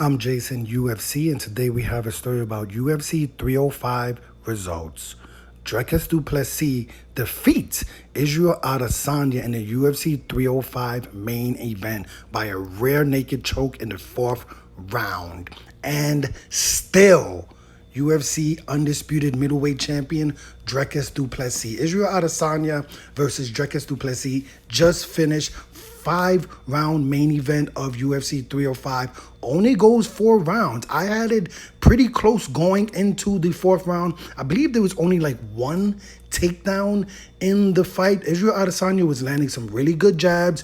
I'm Jason UFC, and today we have a story about UFC 305 results. Dricus du Plessis defeats Israel Adesanya in the UFC 305 main event by a rear naked choke in the fourth round. And still, UFC undisputed middleweight champion Dricus du Plessis. Israel Adesanya versus Dricus du Plessis just finished 5-round main event of UFC 305. Only goes 4 rounds. I had it pretty close going into the 4th round. I believe there was only like 1 takedown in the fight. Israel Adesanya was landing some really good jabs.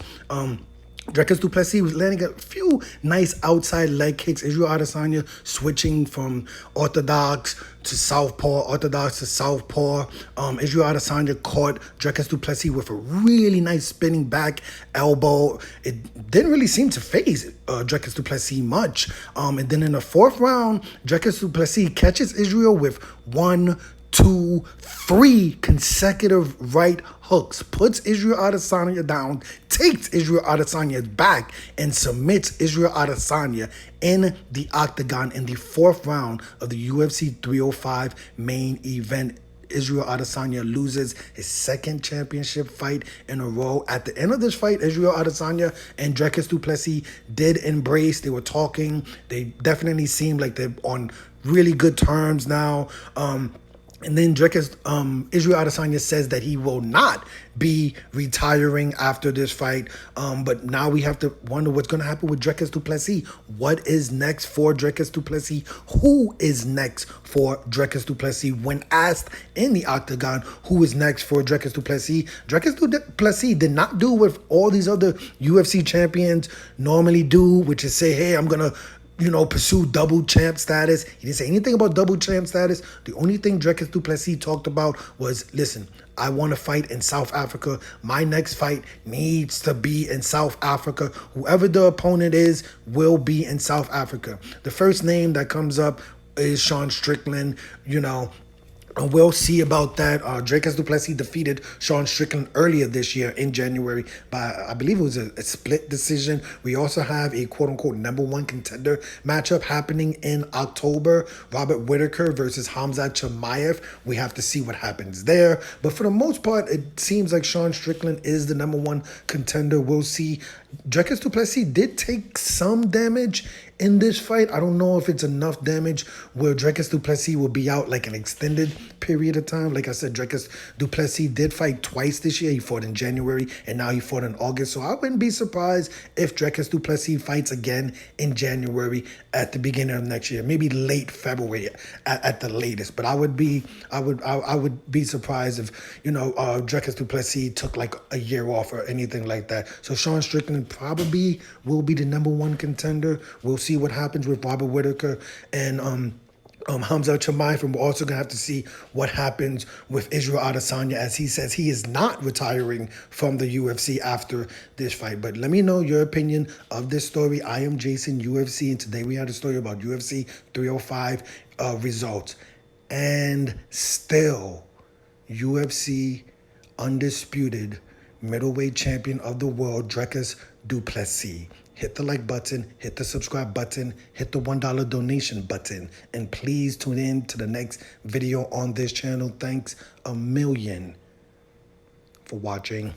Dricus du Plessis was landing a few nice outside leg kicks. Israel Adesanya switching from orthodox to southpaw, Israel Adesanya caught Dricus du Plessis with a really nice spinning back elbow. It didn't really seem to faze Dricus du Plessis much. And then in the 4th round, Dricus du Plessis catches Israel with 1, 2, 3 consecutive right hooks, puts Israel Adesanya down, takes Israel Adesanya back, and submits Israel Adesanya in the octagon in the 4th round of the UFC 305 main event. Israel Adesanya loses his 2nd championship fight in a row. At the end of this fight, Israel Adesanya and Dricus du Plessis did embrace. They were talking. They definitely seemed like they're on really good terms now. And then Israel Adesanya says that he will not be retiring after this fight. But now we have to wonder what's going to happen with Dricus du Plessis. What is next for Dricus du Plessis? Who is next for Dricus du Plessis? When asked in the octagon who is next for Dricus du Plessis, Dricus du Plessis did not do what all these other UFC champions normally do, which is say, hey, I'm going to pursue double champ status. He didn't say anything about double champ status. The only thing Dricus du Plessis talked about was, listen, I want to fight in South Africa. My next fight needs to be in South Africa. Whoever the opponent is will be in South Africa. The first name that comes up is Sean Strickland, And we'll see about that. Dricus du Plessis defeated Sean Strickland earlier this year in January by, I believe it was a split decision. We also have a quote-unquote #1 contender matchup happening in October. Robert Whittaker versus Hamza Chimaev. We have to see what happens there. But for the most part, it seems like Sean Strickland is the #1 contender. We'll see. Dricus du Plessis did take some damage in this fight. I don't know if it's enough damage where Dricus du Plessis will be out like an extended period of time. Like I said, Dricus du Plessis did fight twice this year. He fought in January and now he fought in August. So I wouldn't be surprised if Dricus du Plessis fights again in January at the beginning of next year, maybe late February at the latest. But I would be surprised if Dricus du Plessis took like a year off or anything like that. So Sean Strickland probably will be the #1 contender. We'll see what happens with Robert Whittaker and Hamza Chimaev. We're also going to have to see what happens with Israel Adesanya, as he says he is not retiring from the UFC after this fight. But let me know your opinion of this story. I am Jason, UFC, and today we had a story about UFC 305 results. And still, UFC undisputed middleweight champion of the world, Dricus du Plessis. Hit the like button, hit the subscribe button, hit the $1 donation button, and please tune in to the next video on this channel. Thanks a million for watching.